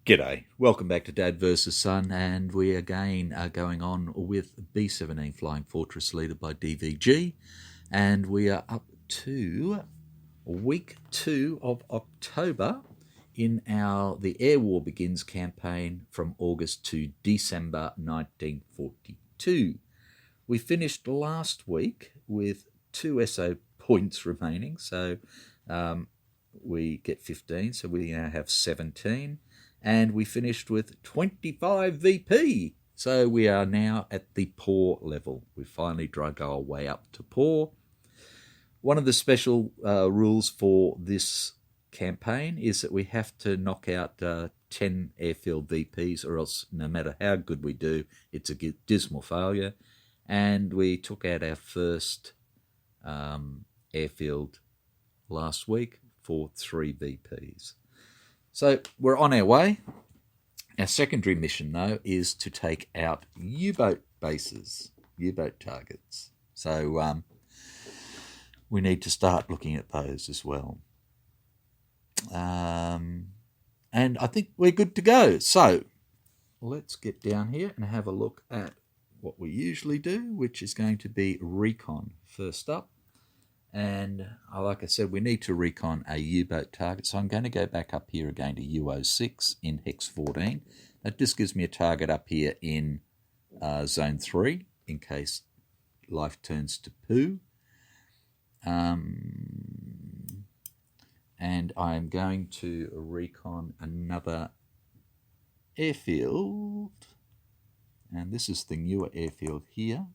G'day, welcome back to Dad vs Son, and we again are going on with B-17 Flying Fortress Leader by DVG, and we are up to week 2 of October in our The Air War Begins campaign from August to December 1942. We finished last week with 2 SO points remaining, so we get 15, so we now have 17. And we finished with 25 VP. So we are now at the poor level. We finally drug our way up to poor. One of the special rules for this campaign is that we have to knock out 10 airfield VPs, or else no matter how good we do, it's a dismal failure. And we took out our first airfield last week for 3 VPs. So we're on our way. Our secondary mission, though, is to take out U-boat bases, U-boat targets. So we need to start looking at those as well. And I think we're good to go. So let's get down here and have a look at what we usually do, which is going to be recon first up. And like I said, we need to recon a U-boat target. So I'm going to go back up here again to U06 in Hex 14. That just gives me a target up here in Zone 3 in case life turns to poo. And I'm going to recon another airfield. And this is the newer airfield here.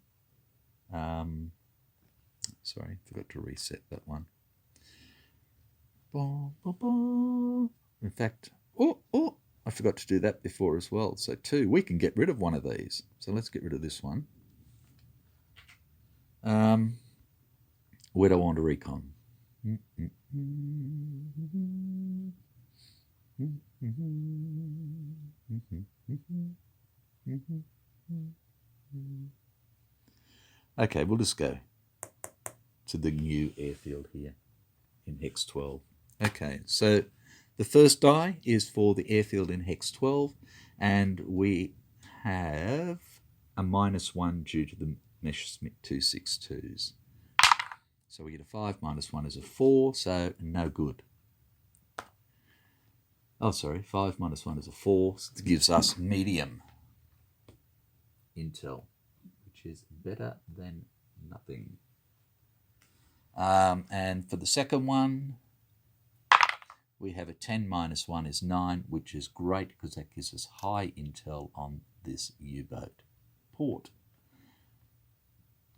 Sorry, forgot to reset that one. In fact, I forgot to do that before as well. So 2, we can get rid of one of these. So let's get rid of this one. Where do I want to recon? Okay, we'll just go to the new airfield here in Hex 12. Okay, so the first die is for the airfield in Hex 12, and we have a -1 due to the Messerschmitt 262s. So we get a 5, -1 is a 4, so no good. Oh, sorry, 5 -1 is a 4, so it gives us medium intel, which is better than nothing. And for the second one, we have a 10 -1 is 9, which is great because that gives us high intel on this U-boat port.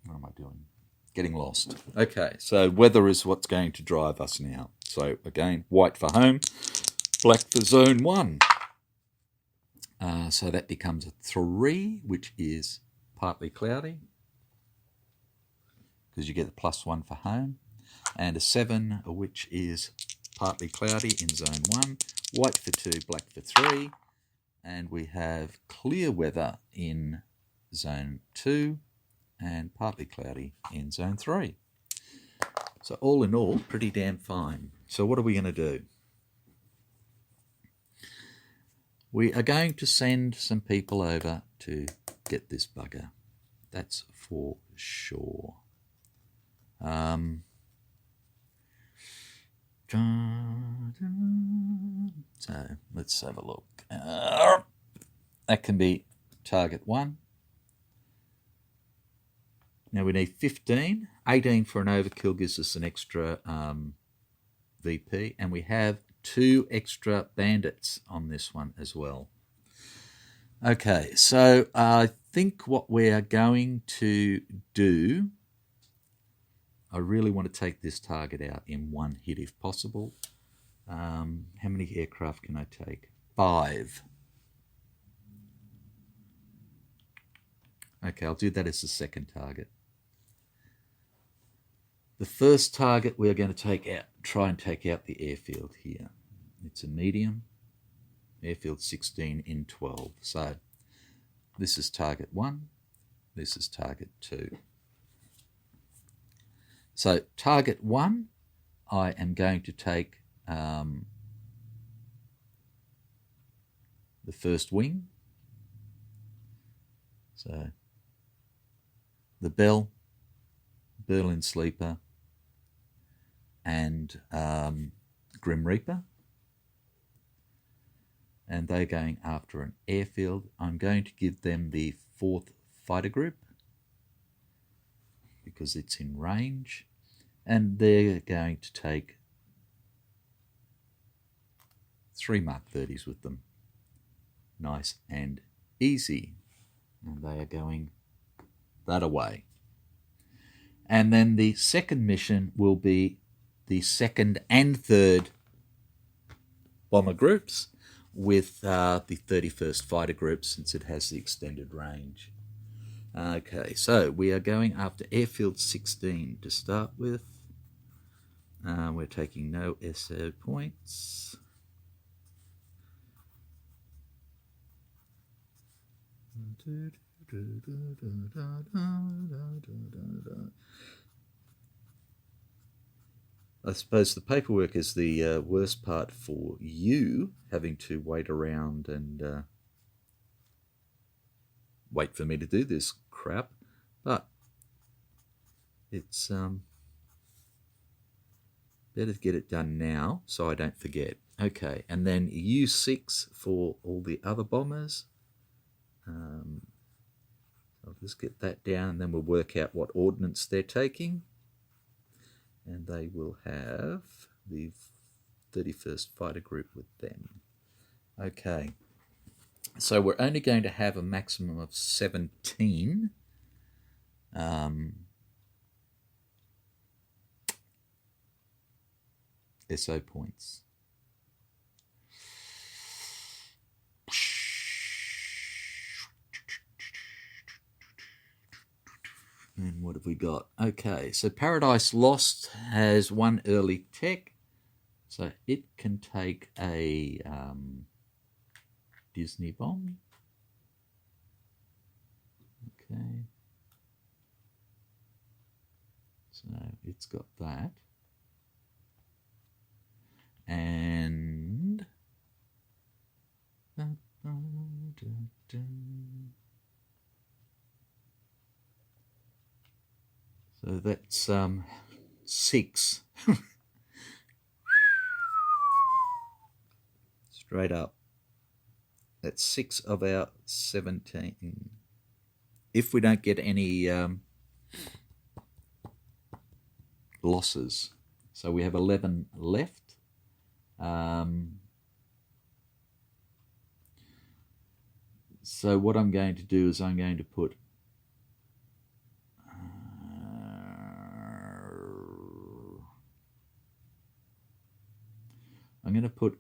What am I doing? Getting lost. Okay, so weather is what's going to drive us now. So again, white for home, black for zone 1. So that becomes a 3, which is partly cloudy, because you get the +1 for home, and a 7, which is partly cloudy in zone 1, white for 2, black for 3, and we have clear weather in zone 2 and partly cloudy in zone 3. So all in all, pretty damn fine. So what are we going to do? We are going to send some people over to get this bugger. That's for sure. So let's have a look. That can be target 1. Now we need 15. 18 for an overkill gives us an extra VP, and we have 2 extra bandits on this one as well. Okay, so I think what we are going to do, I really want to take this target out in 1 hit if possible. How many aircraft can I take? 5. Okay, I'll do that as the second target. The first target we're going to try and take out the airfield here. It's a medium, airfield 16 in 12. So this is target 1, this is target 2. So target 1, I am going to take the first wing. So the Bell, Berlin Sleeper, and Grim Reaper. And they're going after an airfield. I'm going to give them the 4th fighter group because it's in range. And they're going to take 3 Mark 30s with them. Nice and easy. And they are going that away. And then the second mission will be the 2nd and 3rd bomber groups with the 31st fighter group, since it has the extended range. Okay, so we are going after Airfield 16 to start with. We're taking no SO points. I suppose the paperwork is the worst part for you, having to wait around and wait for me to do this crap, but it's better to get it done now so I don't forget. Okay, and then U6 for all the other bombers. I'll just get that down, and then we'll work out what ordnance they're taking. And they will have the 31st fighter group with them. Okay, so we're only going to have a maximum of 17 SO points. And what have we got? Okay, so Paradise Lost has 1 early tech, so it can take a Disney bomb. Okay, so it's got that. And so that's 6. Straight up. That's 6 of our 17. If we don't get any losses. So we have 11 left. So what I'm going to do is I'm going to put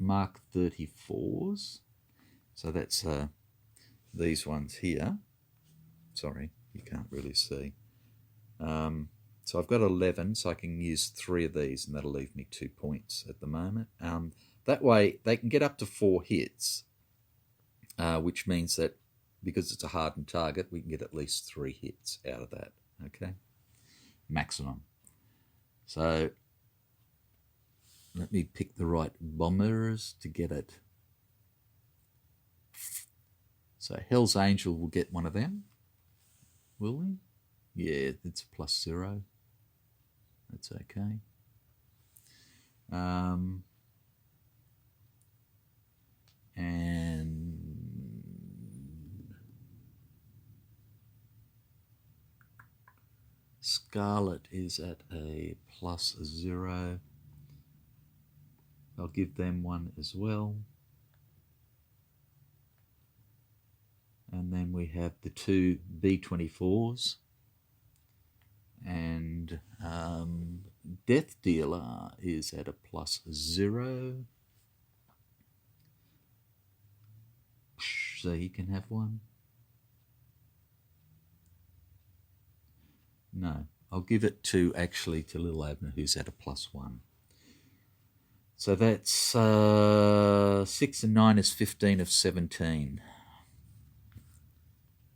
Mark 34s. So that's these ones here. Sorry, you can't really see. So I've got 11, so I can use 3 of these, and that'll leave me 2 points at the moment. That way, they can get up to 4 hits, which means that because it's a hardened target, we can get at least 3 hits out of that, okay? Maximum. So let me pick the right bombers to get it. So Hell's Angel will get one of them, will he? Yeah, it's a +0. That's okay. And Scarlet is at a +0. I'll give them one as well. And then we have the 2 B-24s. And Death Dealer is at a +0. So he can have one. No, I'll give it to Little Abner, who's at a +1. So that's 6 and 9 is 15 of 17.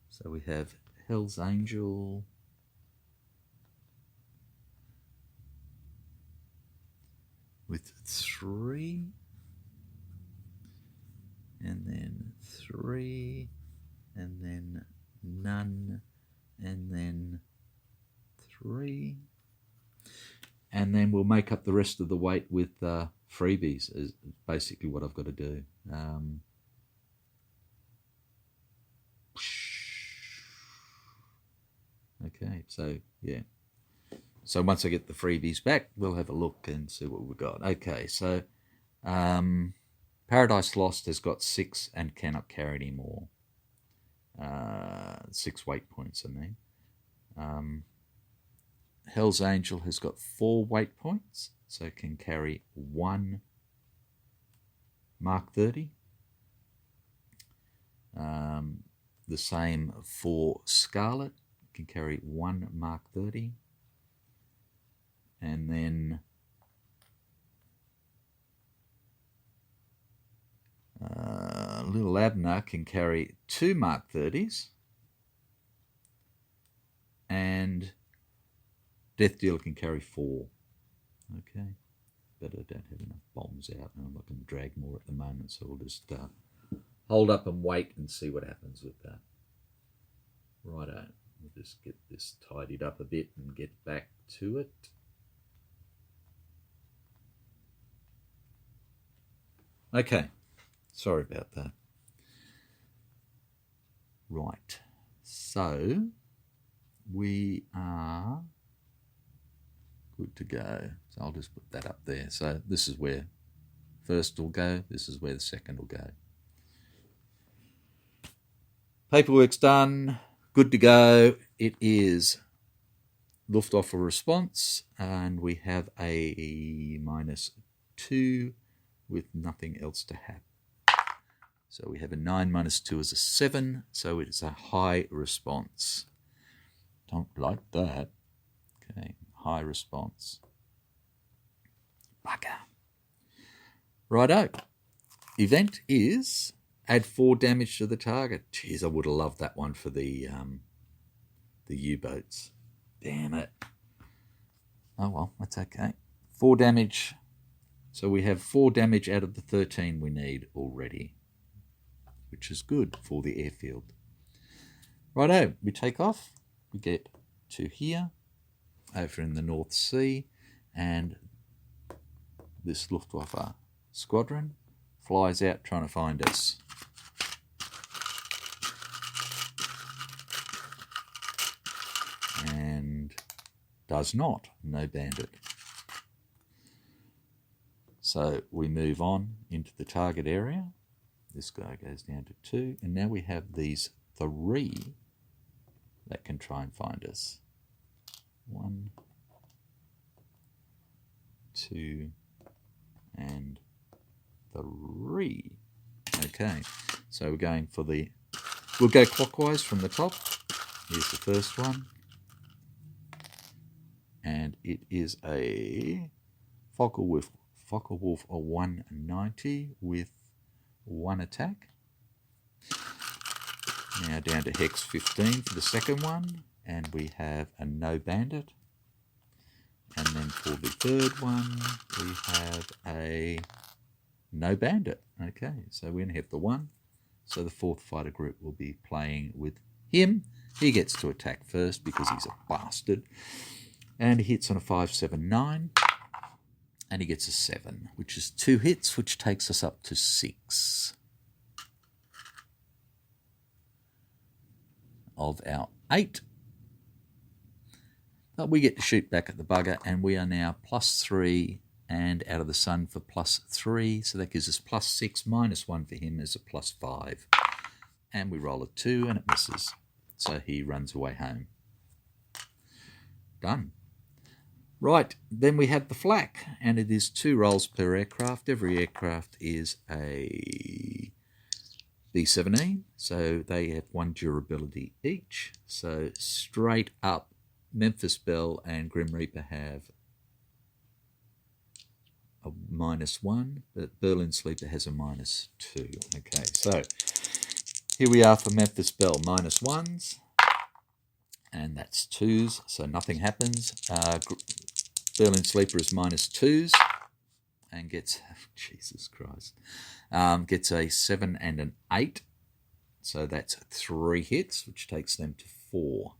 So we have Hell's Angel. With 3. And then 3, and then none, and then 3. And then we'll make up the rest of the weight with freebies, is basically what I've got to do. Okay, so yeah. So once I get the freebies back, we'll have a look and see what we've got. Okay, so Paradise Lost has got 6 and cannot carry any more. 6 weight points, I mean. Hell's Angel has got 4 weight points, so it can carry 1 Mark 30. The same for Scarlet, can carry 1 Mark 30. And then Little Abner can carry 2 Mark 30s. And Death Dealer can carry 4. Okay. But I don't have enough bombs out, and I'm not going to drag more at the moment, so we'll just hold up and wait and see what happens with that. Righto. We'll just get this tidied up a bit and get back to it. Okay. Sorry about that. Right. So we are good to go. So I'll just put that up there. So this is where first will go. This is where the second will go. Paperwork's done. Good to go. It is Luftwaffe response, and we have a -2 with nothing else to happen. So we have a 9 - 2 is a 7, so it's a high response. Don't like that. Okay, high response. Bugger. Righto. Event is add 4 damage to the target. Jeez, I would have loved that one for the U-boats. Damn it. Oh well, that's okay. 4 damage. So we have 4 damage out of the 13 we need already, which is good for the airfield. Righto, we take off. We get to here, over in the North Sea, and this Luftwaffe squadron flies out trying to find us. And does not. No bandit. So we move on into the target area. This guy goes down to 2, and now we have these 3 that can try and find us. 1, 2, and 3. Okay, so we're going for we'll go clockwise from the top. Here's the first one. And it is a Focke-Wulf a 190 with 1 attack. Now down to Hex 15 for the second one, and we have a no bandit. And then for the third one, we have a no bandit. Okay, so we're going to have the 1. So the 4th fighter group will be playing with him. He gets to attack first because he's a bastard. And he hits on a 579. And he gets a 7, which is 2 hits, which takes us up to 6 of our 8. But we get to shoot back at the bugger, and we are now +3 and out of the sun for +3. So that gives us +6, -1 for him is a +5. And we roll a 2 and it misses. So he runs away home. Done. Right, then we have the flak, and it is 2 rolls per aircraft. Every aircraft is a B-17, so they have 1 durability each. So straight up, Memphis Belle and Grim Reaper have a -1, but Berlin Sleeper has a -2. Okay, so here we are for Memphis Belle, -1s, and that's 2s, so nothing happens. Berlin Sleeper is -2s, and gets, Jesus Christ, gets a 7 and an 8. So that's 3 hits, which takes them to 4.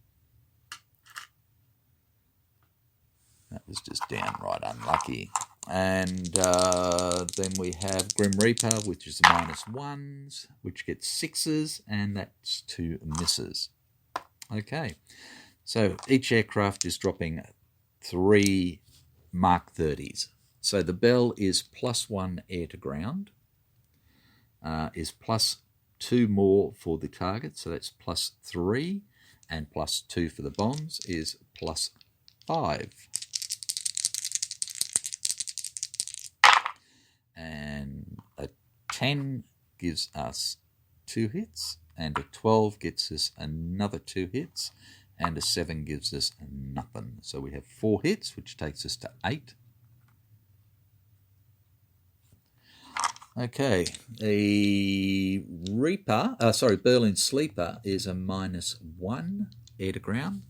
That was just downright unlucky. And then we have Grim Reaper, which is -1s, which gets 6s, and that's 2 misses. Okay, so each aircraft is dropping 3 Mark 30s. So the Bell is +1 air to ground, is +2 more for the target, so that's +3, and +2 for the bombs is +5. And a 10 gives us 2 hits, and a 12 gets us another 2 hits, and a 7 gives us nothing. So we have 4 hits, which takes us to 8. Okay, the Berlin Sleeper is a -1 air to ground,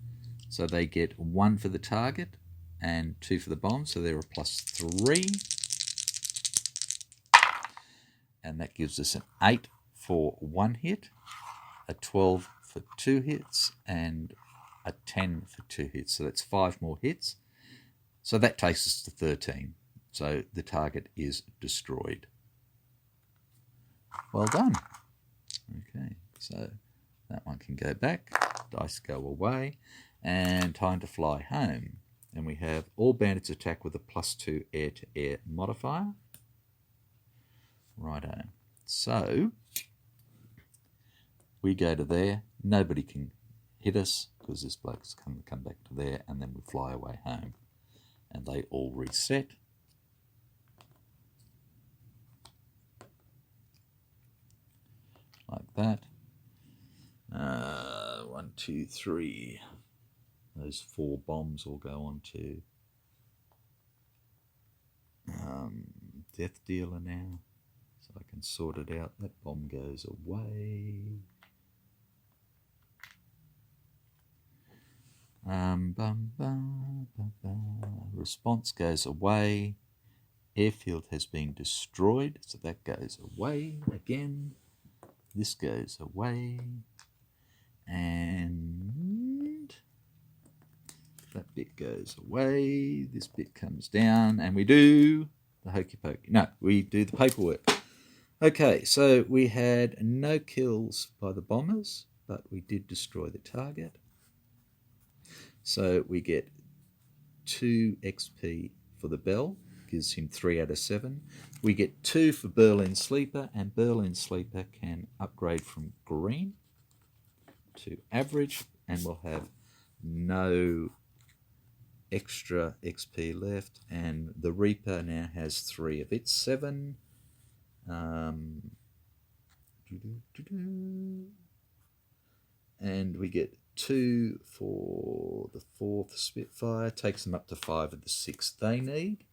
so they get 1 for the target and 2 for the bomb, so they're a +3. And that gives us an 8 for 1 hit, a 12 for 2 hits, and a 10 for 2 hits. So that's 5 more hits. So that takes us to 13. So the target is destroyed. Well done. Okay, so that one can go back. Dice go away. And time to fly home. And we have all bandits attack with a +2 air-to-air modifier. Righto. So we go to there. Nobody can hit us because this bloke's come back to there, and then we fly away home. And they all reset. Like that. 1, 2, 3. Those 4 bombs will go on to Death Dealer now. So I can sort it out. That bomb goes away. Response goes away. Airfield has been destroyed, so that goes away again. This goes away. And that bit goes away. This bit comes down, and we do the hokey pokey. No, we do the paperwork. Okay, so we had no kills by the bombers, but we did destroy the target. So we get 2 XP for the Bell, gives him 3 out of 7. We get 2 for Berlin Sleeper, and Berlin Sleeper can upgrade from green to average, and we'll have no extra XP left. And the Reaper now has 3 of its 7. And we get 2 for the 4th Spitfire, takes them up to 5 of the 6 they need.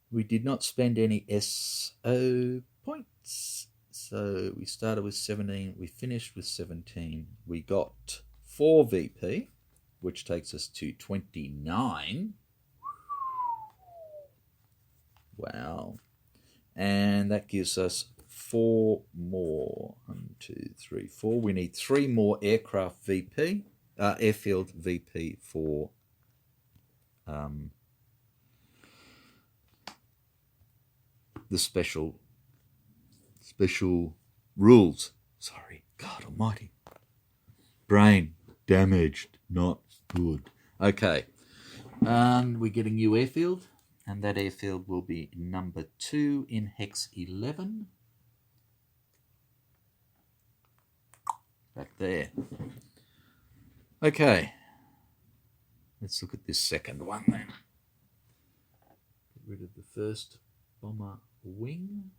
We did not spend any SO points, so we started with 17, we finished with 17. We got 4 VP, which takes us to 29. Wow. And that gives us 4 more. 1, 2, 3, 4. We need 3 more aircraft VP, airfield VP for the special rules. Sorry, God almighty. Brain damaged, not good. Okay. We get a new airfield, and that airfield will be number 2 in Hex 11. Back there. Okay. Let's look at this second one then. Get rid of the first bomber wing.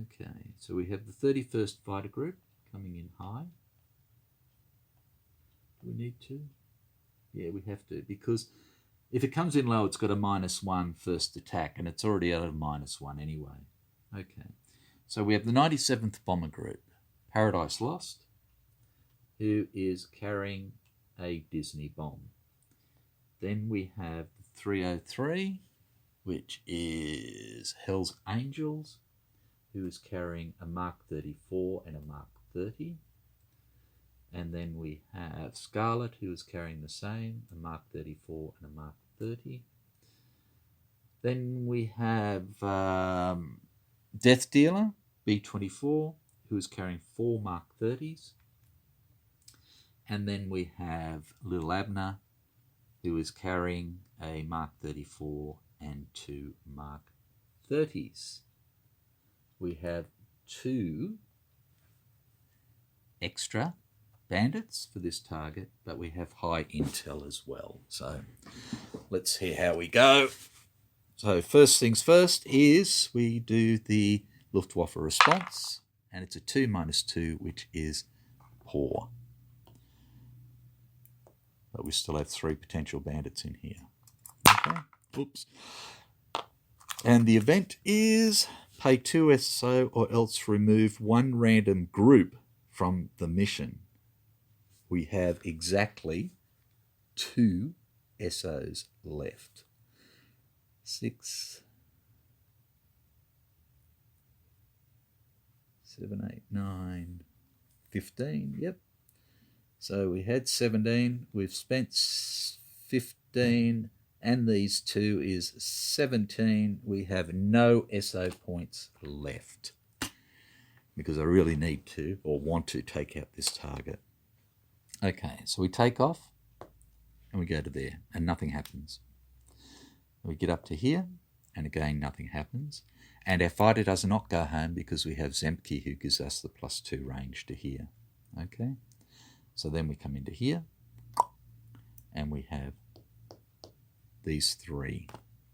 Okay, so we have the 31st Fighter Group coming in high. Do we need to? Yeah, we have to, because if it comes in low, it's got a -1 first attack, and it's already at a -1 anyway. Okay, so we have the 97th Bomber Group, Paradise Lost, who is carrying a Disney bomb. Then we have 303, which is Hell's Angels, who is carrying a Mark 34 and a Mark 30. And then we have Scarlet, who is carrying the same, a Mark 34 and a Mark 30. Then we have Death Dealer, B24, who is carrying 4 Mark 30s. And then we have Little Abner, who is carrying a Mark 34 and 2 Mark 30s. We have 2 extra bandits for this target, but we have high intel as well. So let's hear how we go. So first things first is we do the Luftwaffe response, and it's a 2-2, which is poor. But we still have 3 potential bandits in here. Okay, oops. And the event is pay 2 SO or else remove 1 random group from the mission. We have exactly 2 SOs left. 6, 7, 8, 9, 15. Yep. So we had 17. We've spent 15, and these 2 is 17. We have no SO points left because I really need to or want to take out this target. Okay, so we take off and we go to there and nothing happens. We get up to here and again nothing happens. And our fighter does not go home because we have Zemke, who gives us the +2 range to here. Okay, so then we come into here and we have these 3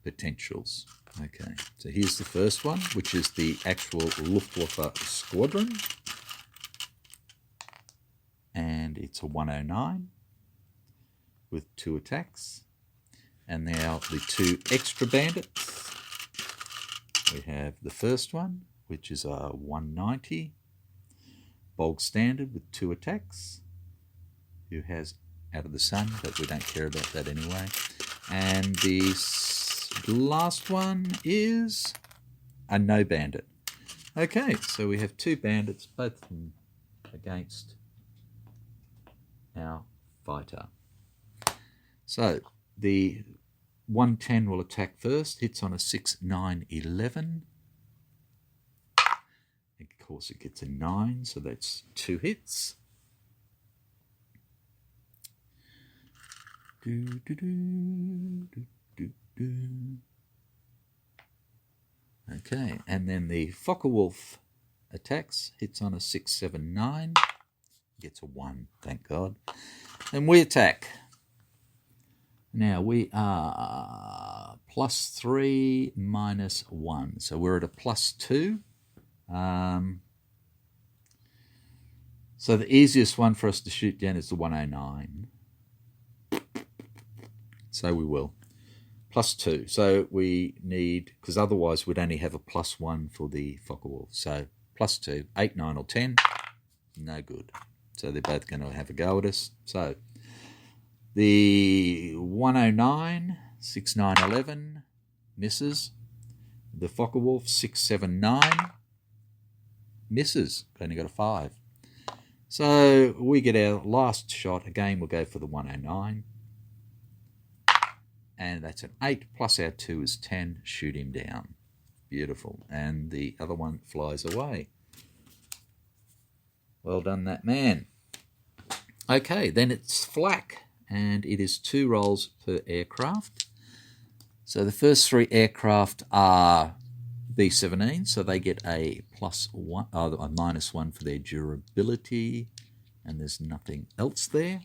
potentials. Okay, so here's the first one, which is the actual Luftwaffe squadron. And it's a 109 with 2 attacks. And now the 2 extra bandits. We have the first one, which is a 190, Bog Standard with 2 attacks, who has Out of the Sun, but we don't care about that anyway. And the last one is a no bandit. Okay, so we have 2 bandits, both of them against our fighter. So the 110 will attack first, hits on a 6, 9, 11. Of course it gets a 9, so that's 2 hits. Okay, and then the Focke-Wulf attacks, hits on a 6, 7, 9. Gets a 1, thank God. And we attack. Now we are +3 -1, so we're at a +2. So the easiest one for us to shoot down is the 109. So we will. +2. So we need, because otherwise we'd only have a +1 for the Focke-Wulf. So +2, 8, 9 or 10, no good. So they're both going to have a go at us. So the 109, 6, 9, 11 misses. The Focke-Wulf, 6, 7, 9 misses. Only got a 5. So we get our last shot. Again, we'll go for the 109. And that's an 8 plus our 2 is 10. Shoot him down. Beautiful. And the other one flies away. Well done, that man. Okay, then it's flak, and it is 2 rolls per aircraft. So the first 3 aircraft are B-17, so they get a +1, a -1 for their durability, and there's nothing else there.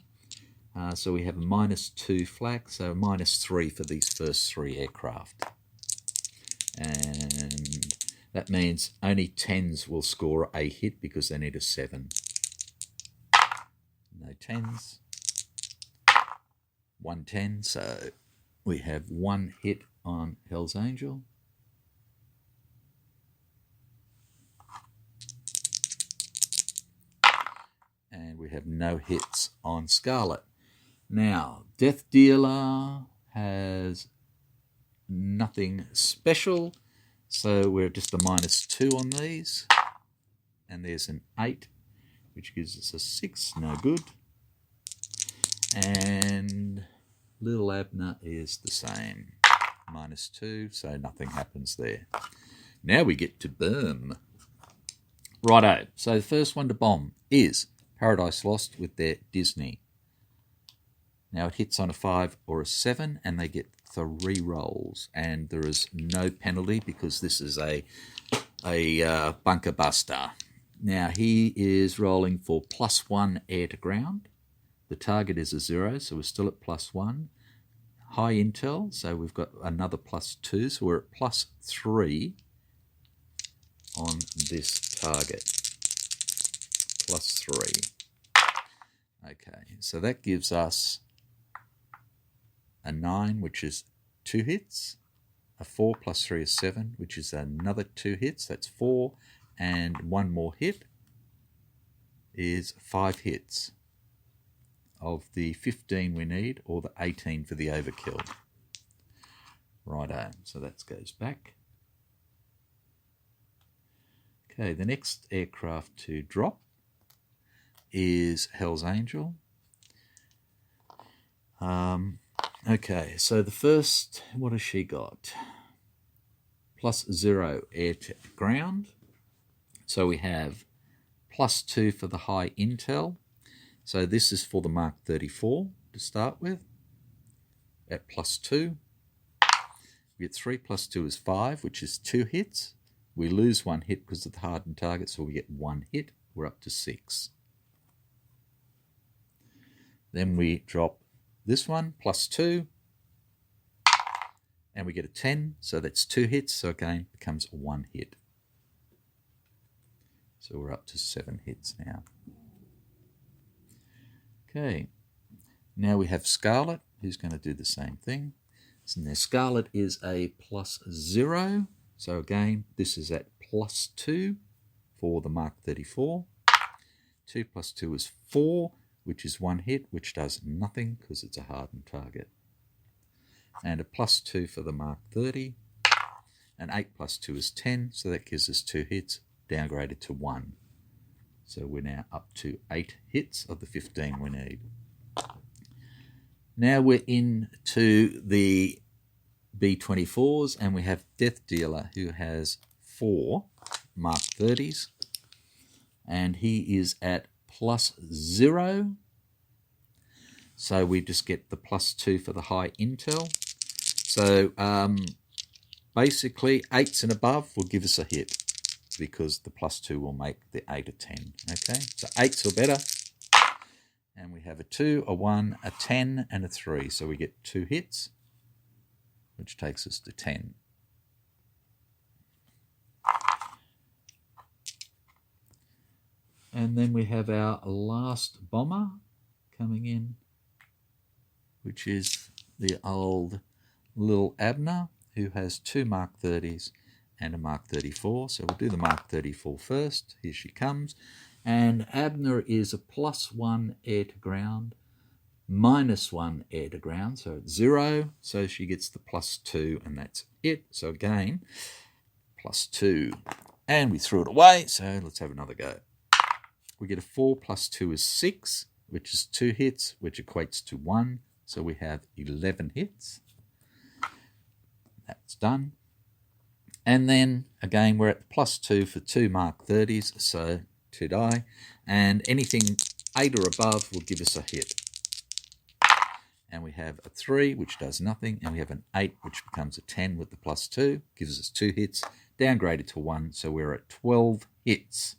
So we have a -2 flak, so a -3 for these first 3 aircraft. And that means only 10s will score a hit because they need a 7. No 10s. 1 10, so we have 1 hit on Hell's Angel. And we have no hits on Scarlet. Now, Death Dealer has nothing special, so we're just a -2 on these. And there's an 8, which gives us a 6, no good. And little Abner is the same, -2, so nothing happens there. Now we get to boom. Righto, so the first one to bomb is Paradise Lost with their Disney. Now it hits on a 5 or a 7, and they get 3 rolls, and there is no penalty because this is a bunker buster. Now he is rolling for +1 air to ground. The target is a 0, so we're still at +1. High intel, so we've got another +2, so we're at +3 on this target. +3. Okay, so that gives us a 9, which is 2 hits. A 4 + 3 is 7, which is another 2 hits. That's 4. And 1 more hit is 5 hits of the 15 we need, or the 18 for the overkill. Righto, so that goes back. Okay, the next aircraft to drop is Hell's Angel. Okay, so the first, what has she got? +0 air to ground. So we have +2 for the high intel. So this is for the Mark 34 to start with. At +2. We get 3 + 2 is 5, which is 2 hits. We lose 1 hit because of the hardened target, so we get 1 hit. We're up to 6. Then we drop this one, +2. And we get a 10, so that's 2 hits. So again, it becomes 1 hit. So we're up to 7 hits now. Okay, now we have Scarlet, who's going to do the same thing. So now Scarlet is a +0. So again, this is at +2 for the Mark 34. 2 + 2 is 4, which is 1 hit, which does nothing because it's a hardened target. And a +2 for the Mark 30. An 8 + 2 is 10, so that gives us 2 hits, downgraded to 1. So we're now up to 8 hits of the 15 we need. Now we're into the B-24s, and we have Death Dealer, who has 4 Mark 30s, and he is at +0. So we just get the +2 for the high intel. So basically 8s and above will give us a hit, because the +2 will make the 8 a 10. Okay, so 8s or better. And we have a 2, a 1, a 10, and a 3. So we get 2 hits, which takes us to 10. And then we have our last bomber coming in, which is the old little Abner, who has 2 Mark 30s and a Mark 34. So we'll do the Mark 34 first. Here she comes. And Abner is a +1 air to ground, -1 air to ground, so it's 0. So she gets the +2, and that's it. So again, +2. And we threw it away, so let's have another go. We get a 4 + 2 is 6, which is 2 hits, which equates to 1. So we have 11 hits. That's done. And then, again, we're at +2 for 2 Mark 30s, so 2 die. And anything 8 or above will give us a hit. And we have a 3, which does nothing. And we have an 8, which becomes a 10 with the +2. Gives us 2 hits, downgraded to 1. So we're at 12 hits.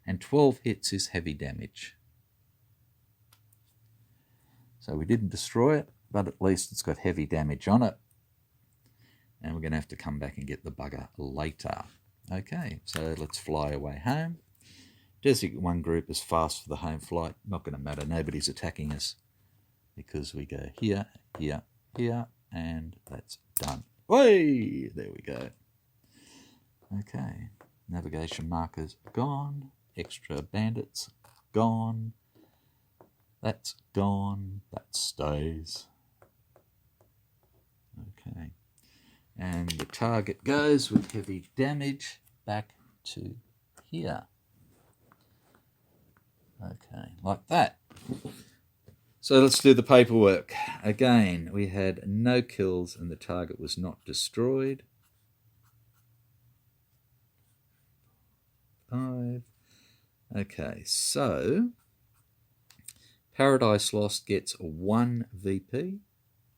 And 12 hits is heavy damage. So we didn't destroy it, but at least it's got heavy damage on it. And we're going to have to come back and get the bugger later. Okay, so let's fly away home. Desert 1 group is fast for the home flight. Not going to matter. Nobody's attacking us because we go here, here, here, and that's done. Way! There we go. Okay, navigation markers gone. Extra bandits gone. That's gone. That stays. Okay. And the target goes with heavy damage back to here. Okay, like that. So let's do the paperwork. Again, we had no kills and the target was not destroyed. 5. Okay, so Paradise Lost gets 1 VP,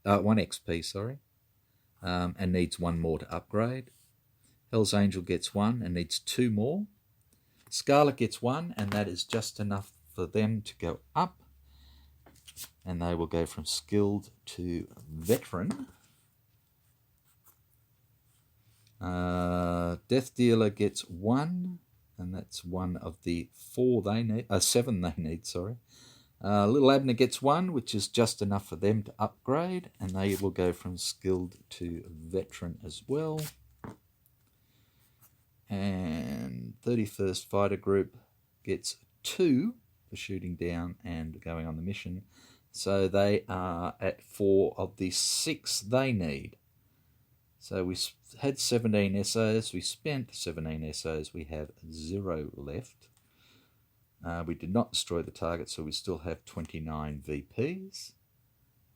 1 XP, sorry, and needs 1 more to upgrade. Hell's Angel gets 1 and needs 2 more. Scarlet gets 1, and that is just enough for them to go up. And they will go from skilled to veteran. Death Dealer gets 1, and that's 1 of the 7 they need, sorry. Little Abner gets 1, which is just enough for them to upgrade, and they will go from skilled to veteran as well. And 31st Fighter Group gets 2 for shooting down and going on the mission. So they are at 4 of the 6 they need. So we had 17 SOs, we spent 17 SOs, we have 0 left. We did not destroy the target, so we still have 29 VPs.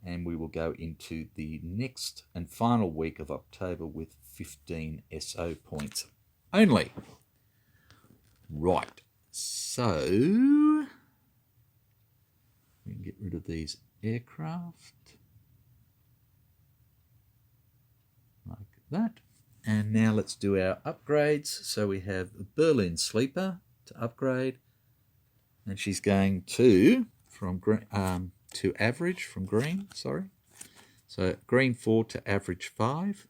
And we will go into the next and final week of October with 15 SO points only. Right, so we can get rid of these aircraft like that. And now let's do our upgrades. So we have Berlin Sleeper to upgrade, and she's going to average from green, sorry. So green 4 to average 5.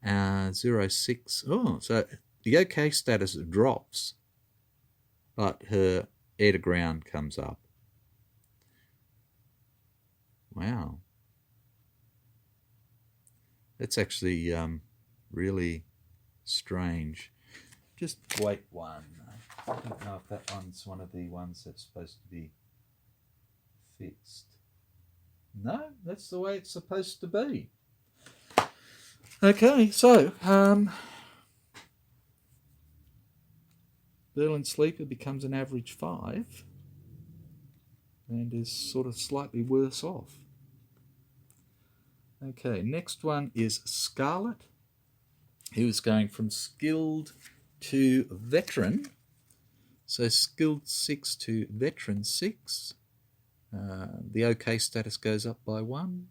06. Oh, so the OK status drops, but her air to ground comes up. Wow. That's actually really strange. Just wait one. I don't know if that one's one of the ones that's supposed to be fixed. No, that's the way it's supposed to be. Okay, so Berlin Sleeper becomes an average 5 and is sort of slightly worse off. Okay, next one is Scarlet, who is going from skilled to veteran. So skilled 6 to veteran 6. The OK status goes up by 1.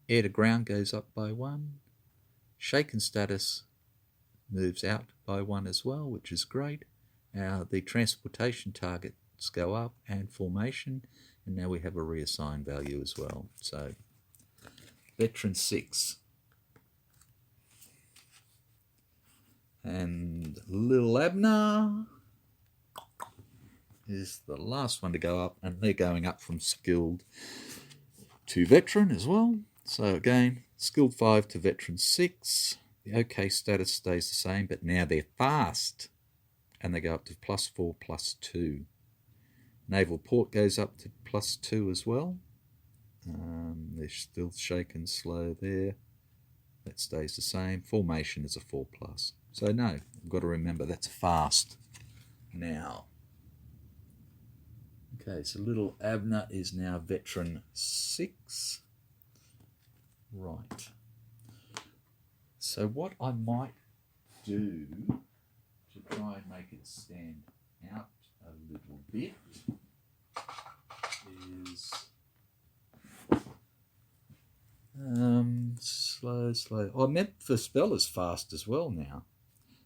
Air to ground goes up by 1. Shaken status moves out by 1 as well, which is great. The transportation targets go up and formation, and now we have a reassigned value as well. So veteran 6. And Little Abner is the last one to go up, and they're going up from skilled to veteran as well. So again, skilled 5 to veteran 6. The OK status stays the same, but now they're fast, and they go up to +4, +2. Naval port goes up to +2 as well. They're still shaken slow there. That stays the same. Formation is a 4+. So no, we've got to remember that's fast now. Okay, so Little Abner is now veteran 6. Right. So what I might do to try and make it stand out a little bit is slow. I meant for spell is fast as well now.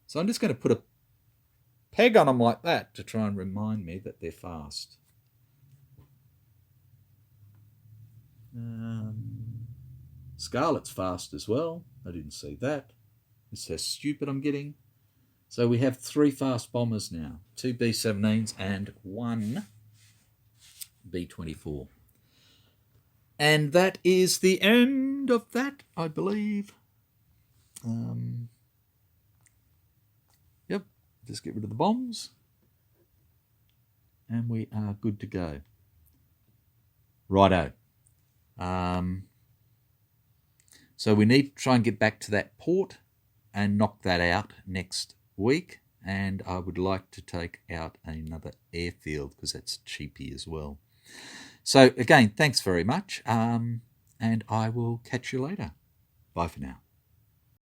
So I'm just going to put a peg on them like that to try and remind me that they're fast. Scarlet's fast as well. I didn't see that. This is how stupid I'm getting. So we have 3 fast bombers now. 2 B-17s and 1 B-24. And that is the end of that, I believe. Yep, just get rid of the bombs. And we are good to go. Righto. So we need to try and get back to that port and knock that out next week. And I would like to take out another airfield because that's cheapy as well. So again, thanks very much. And I will catch you later. Bye for now.